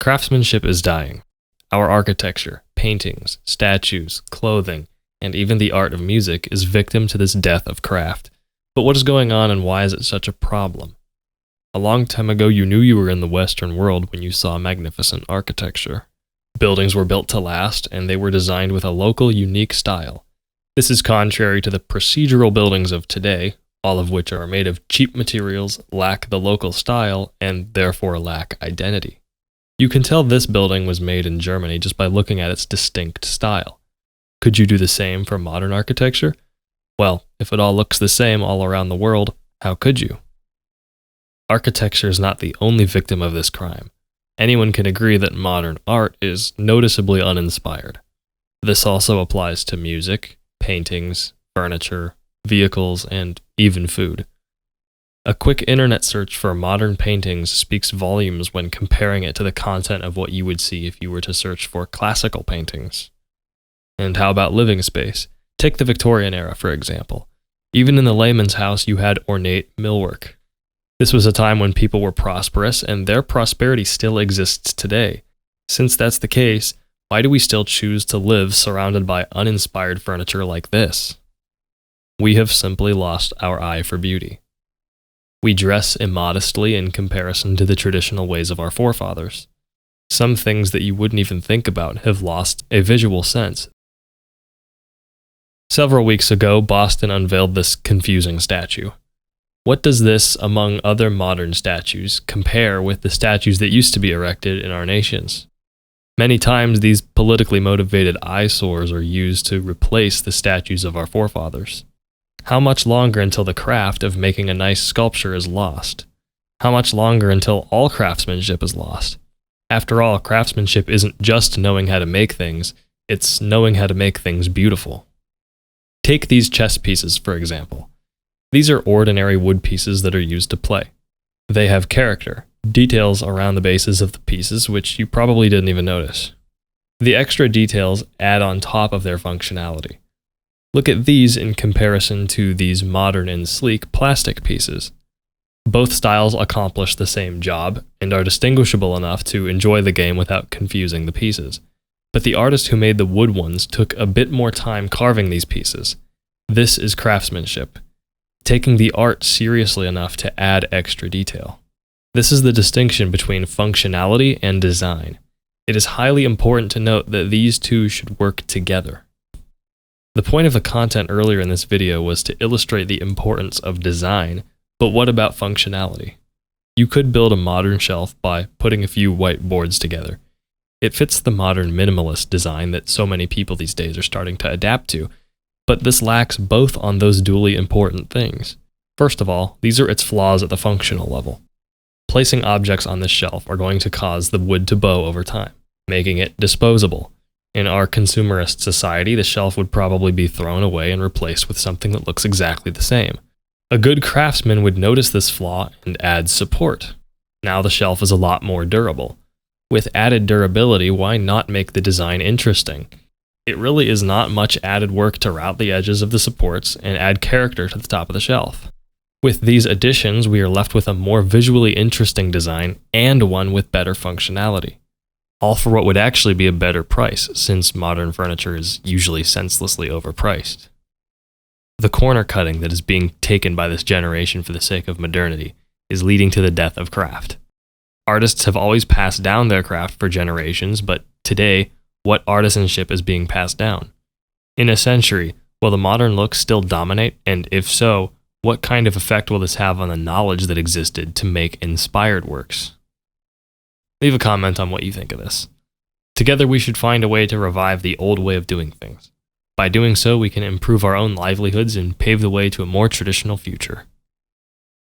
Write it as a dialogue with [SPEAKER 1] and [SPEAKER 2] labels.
[SPEAKER 1] Craftsmanship is dying. Our architecture, paintings, statues, clothing, and even the art of music is victim to this death of craft. But what is going on and why is it such a problem? A long time ago, you knew you were in the Western world when you saw magnificent architecture. Buildings were built to last, and they were designed with a local, unique style. This is contrary to the procedural buildings of today, all of which are made of cheap materials, lack the local style, and therefore lack identity. You can tell this building was made in Germany just by looking at its distinct style. Could you do the same for modern architecture? Well, if it all looks the same all around the world, how could you? Architecture is not the only victim of this crime. Anyone can agree that modern art is noticeably uninspired. This also applies to music, paintings, furniture, vehicles, and even food. A quick internet search for modern paintings speaks volumes when comparing it to the content of what you would see if you were to search for classical paintings. And how about living space? Take the Victorian era, for example. Even in the layman's house, you had ornate millwork. This was a time when people were prosperous, and their prosperity still exists today. Since that's the case, why do we still choose to live surrounded by uninspired furniture like this? We have simply lost our eye for beauty. We dress immodestly in comparison to the traditional ways of our forefathers. Some things that you wouldn't even think about have lost a visual sense. Several weeks ago, Boston unveiled this confusing statue. What does this, among other modern statues, compare with the statues that used to be erected in our nations? Many times, these politically motivated eyesores are used to replace the statues of our forefathers. How much longer until the craft of making a nice sculpture is lost? How much longer until all craftsmanship is lost? After all, craftsmanship isn't just knowing how to make things, it's knowing how to make things beautiful. Take these chess pieces, for example. These are ordinary wood pieces that are used to play. They have character, details around the bases of the pieces which you probably didn't even notice. The extra details add on top of their functionality. Look at these in comparison to these modern and sleek plastic pieces. Both styles accomplish the same job and are distinguishable enough to enjoy the game without confusing the pieces. But the artist who made the wood ones took a bit more time carving these pieces. This is craftsmanship, taking the art seriously enough to add extra detail. This is the distinction between functionality and design. It is highly important to note that these two should work together. The point of the content earlier in this video was to illustrate the importance of design, but what about functionality? You could build a modern shelf by putting a few white boards together. It fits the modern minimalist design that so many people these days are starting to adapt to, but this lacks both on those duly important things. First of all, these are its flaws at the functional level. Placing objects on this shelf are going to cause the wood to bow over time, making it disposable. In our consumerist society, the shelf would probably be thrown away and replaced with something that looks exactly the same. A good craftsman would notice this flaw and add support. Now the shelf is a lot more durable. With added durability, why not make the design interesting? It really is not much added work to route the edges of the supports and add character to the top of the shelf. With these additions, we are left with a more visually interesting design and one with better functionality. All for what would actually be a better price, since modern furniture is usually senselessly overpriced. The corner cutting that is being taken by this generation for the sake of modernity is leading to the death of craft. Artists have always passed down their craft for generations, but today, what artisanship is being passed down? In a century, will the modern look still dominate, and if so, what kind of effect will this have on the knowledge that existed to make inspired works? Leave a comment on what you think of this. Together we should find a way to revive the old way of doing things. By doing so, we can improve our own livelihoods and pave the way to a more traditional future.